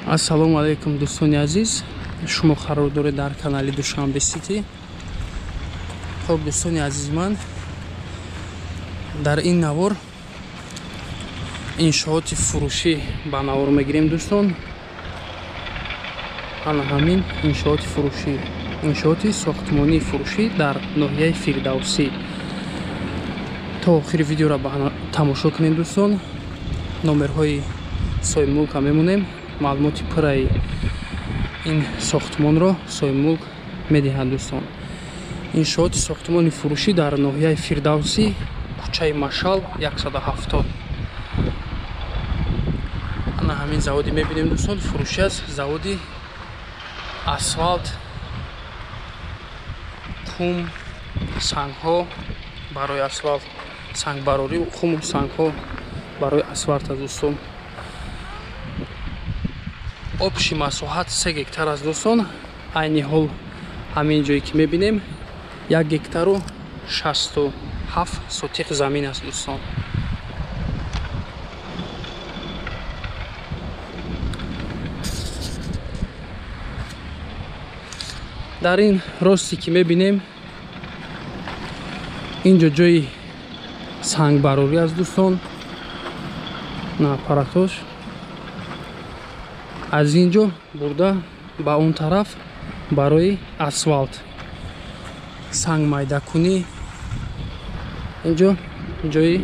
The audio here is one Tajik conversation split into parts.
Ассалому алайкум дӯстони азиз, шумо қарор доред дар канали Душанбе Сити. Хуб дӯстони азизи ман, дар ин навор иншооти фурӯшӣ ба навор мегирем дӯстон. Ана ҳамин иншооти фурӯшӣ, иншооти сохтмонии фурӯшӣ дар ноҳияи Фирдавсӣ. То охири видеоро тамошо кунем дӯстон. Номерҳои соҳибмулка мемонем. Маълумоти пурраи ин сохтмонро соҳибмулк медиҳад дӯстон. Иншооти сохтмони фурӯшӣ дар ноҳияи Фирдавсӣ, кӯчаи Машал 170. Ана ҳамин заводи мебинем дӯстон. Фурӯшӣ аз заводи асфалт, кум, сангҳо барои асфалт, сангбарорӣ, куму сангҳо барои асфалт аст дӯстон. Обши масоҳат 3 гектар аст дӯстон. Айни ҳол ҳамин ҷое ки мебинем 1 гектару 67 сотиқ замин аст дӯстон. Дар ин росте ки мебинем инҷо ҷои сангбарорӣ аст дӯстон. На паратош аз инҷо бурда ба он тараф барои асфалт, санг майдакунӣ. Инҷо ҷои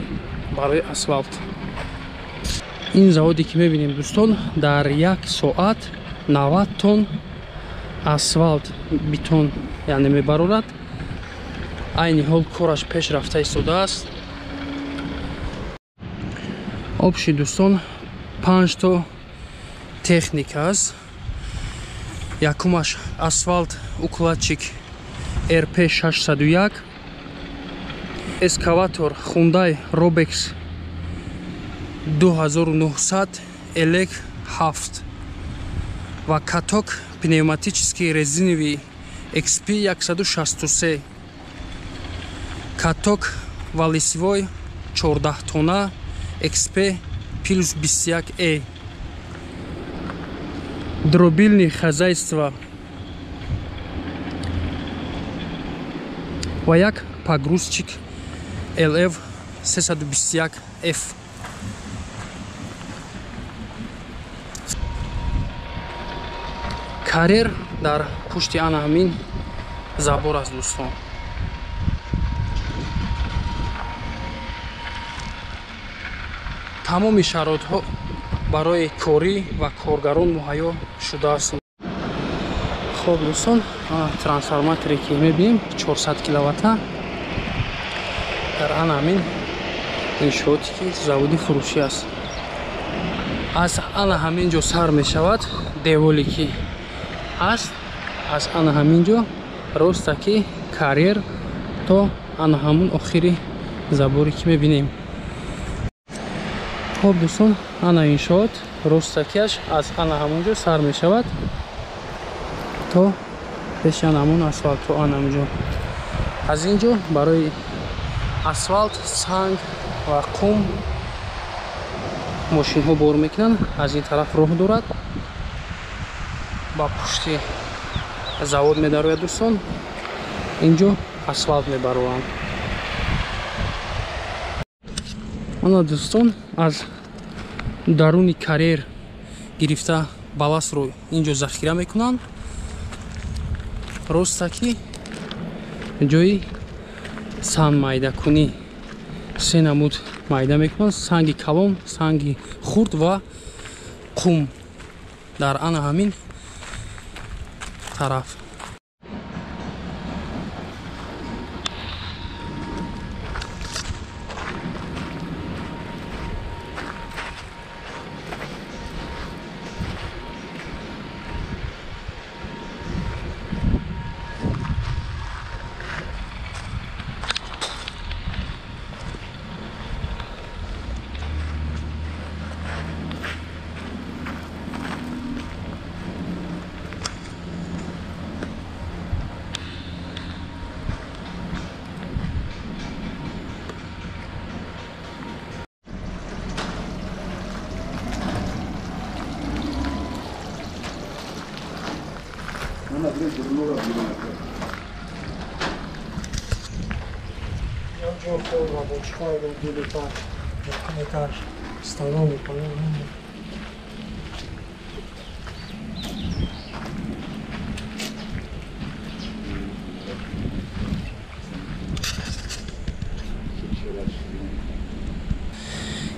барои асфалт. Ин заводе ки мебинем дӯстон, дар 1 соат 90 тонн асфалт, бетон яъне мебарорад. Айни ҳол кораш пешрафта истодааст. Обши дӯстон 5 то техника аст. Якумаш асфалт укладчик РП 601, эскаватор Hyundai Robex 2900 элек 7 ва каток пневматический резиновый XP 163, каток ва лицевой 14 тонна XP плюс 21E, дробильное хозяйство ва як погрузчик LF 321F. Карьер дар пушти ана ҳамин забор аст дӯстон. тамоми шароитҳо барои корӣ ва коргарон муҳайё шудааст. хоб дӯстон, трансформаторе ки мебинем 400 киловатта дар ана ҳамин иншооте ки заводи фурӯшӣ аст. аз ана ҳамин ҷо сар мешавад деволе ки аст. аз ана ҳамин ҷо ростаки карьер то ана ҳамун охири заборе ки мебинем. хоб дӯстон, ана иншоот ростакиаш аз ана ҳамун ҷо сар мешавад то пеши ана ҳамун асфалт, то ана ҳамун ҷо. аз ин ҷо барои асфалт, санг ва қум мошинҳо бор мекунанд. аз ин тараф роҳ дорад, ба пушти завод медарояд дӯстон. инҷо асфалт мебароранд. ана дӯстон, аз даруни карьер гирифта баластро инҷо захира мекунанд. ростаки ҷои сан майдакунӣ, се намуд майда мекунанд. санги калон, санги хурд ва қум дар ана ҳамин тараф.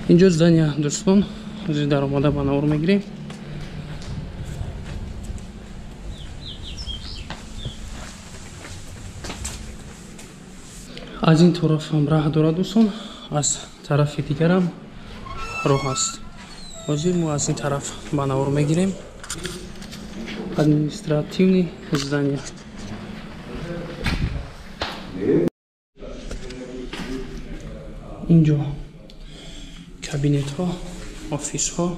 اینجا здания دوستان در آماده با نور میگیریم. از این طرف هم راه دارد دوستان، از طرف دیگر هم راه است. حاضر ما از این طرف با نور میگیریم. административní здания. اینجا کابینت ها، آفیس ها.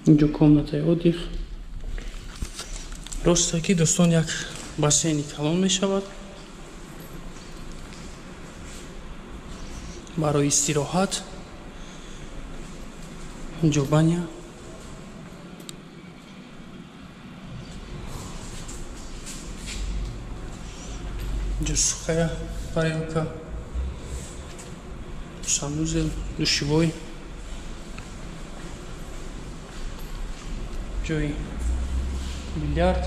اینجا комнатаи отдых. ростаки دوستان یک бассейни калон мешавад барои истироҳат. اینجا баня. اینجа сухая парилка, санузел, душевой, ҷои бильярд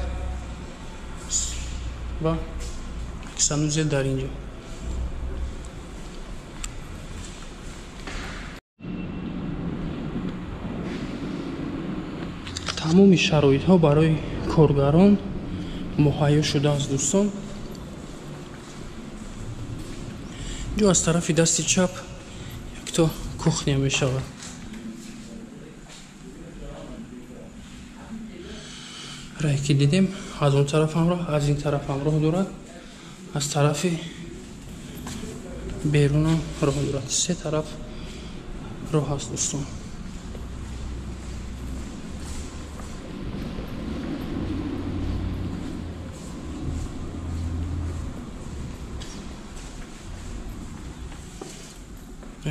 ва санузел дар инҷо. тамоми шароитҳо барои коргарон муҳайё шудааст дӯстон. инҷо аз тарафи дасти чап якто кухня мешавад. раҳе ки дидем аз он тараф ҳам роҳ, аз ин тараф ҳам роҳ дорад, аз тарафи берунам роҳ дорад. се тараф роҳ аст дӯстон.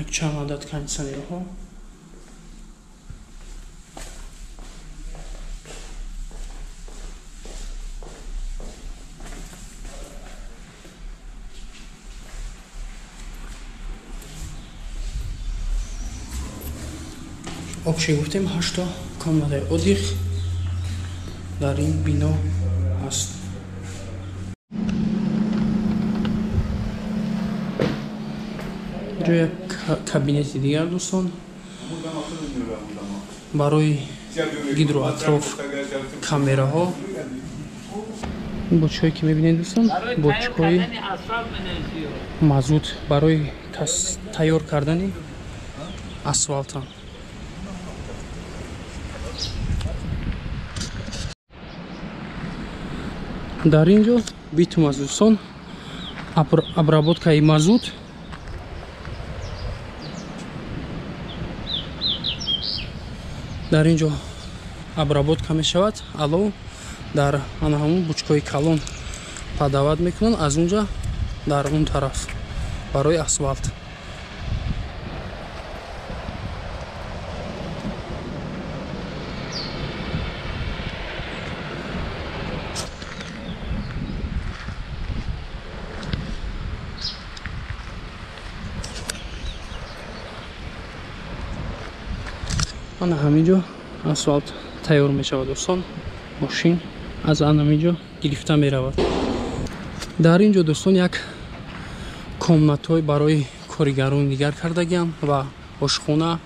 як чанд адад кондитсионерҳо. обши гуфтем 8 комнатаи отдых дар ин бино ҳаст. инҷо як кабинети дигар дӯстон барои гидроатроф камераҳо. бочкое ки мебинед дӯстон, бочкои мазут барои тайёр кардани асфалтам. дар инҷо битум аст дӯстон, обработкаи мазут. дар инҷо обработка мешавад. алло дар ана ҳамун бучкои калон падават мекунанд, аз унҷа дар он тараф барои асфалт. ана ҳаминҷо асфалт тайёр мешавад дӯстон. мошин аз ҳаминҷо гирифта меравад. дар инҷо дӯстон як комнатҳои барои коригарон дигар кардагиам ва ошхона,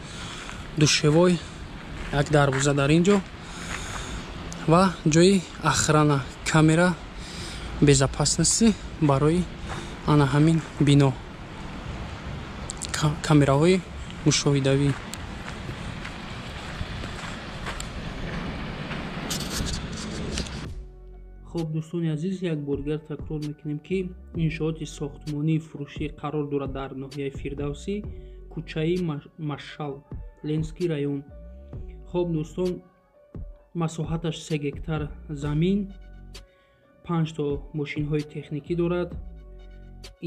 душевой, як дарвоза дар инҷо ва ҷои охрана, камера безопасности барои ана ҳамин бино, камераҳои мушоҳидавӣ. хуб дӯстони азиз, як бордигар такрор мекунем ки иншооти сохтмонии фурӯшӣ қарор дорад дар ноҳияи Фирдавсӣ, кӯчаи Машал, Ленский район. хоб дӯстон, масоҳаташ 3 гектар замин, 5 то мошинҳои техникӣ дорад.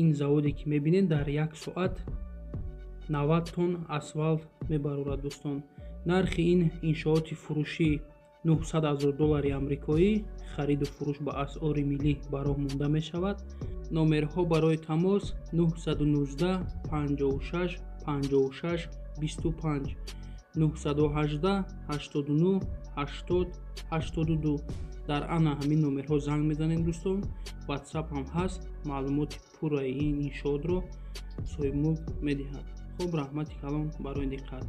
ин заводе ки мебинед дар 1 соат 90 тонн асфалт мебарорад дӯстон. нархи ин иншооти фурӯшӣ $900,000 амрикоӣ. хариду фурӯш ба асъори миллӣ ба роҳ монда мешавад. номерҳо барои тамос 919 56 56 25 918 89 80 82. дар ана ҳамин номерҳо занг мезанед дӯстон. ватсап ҳам ҳаст. маълумоти пурраи ин иншоотро соҳибмулк медиҳад. хуб, раҳмати калон барои диққат.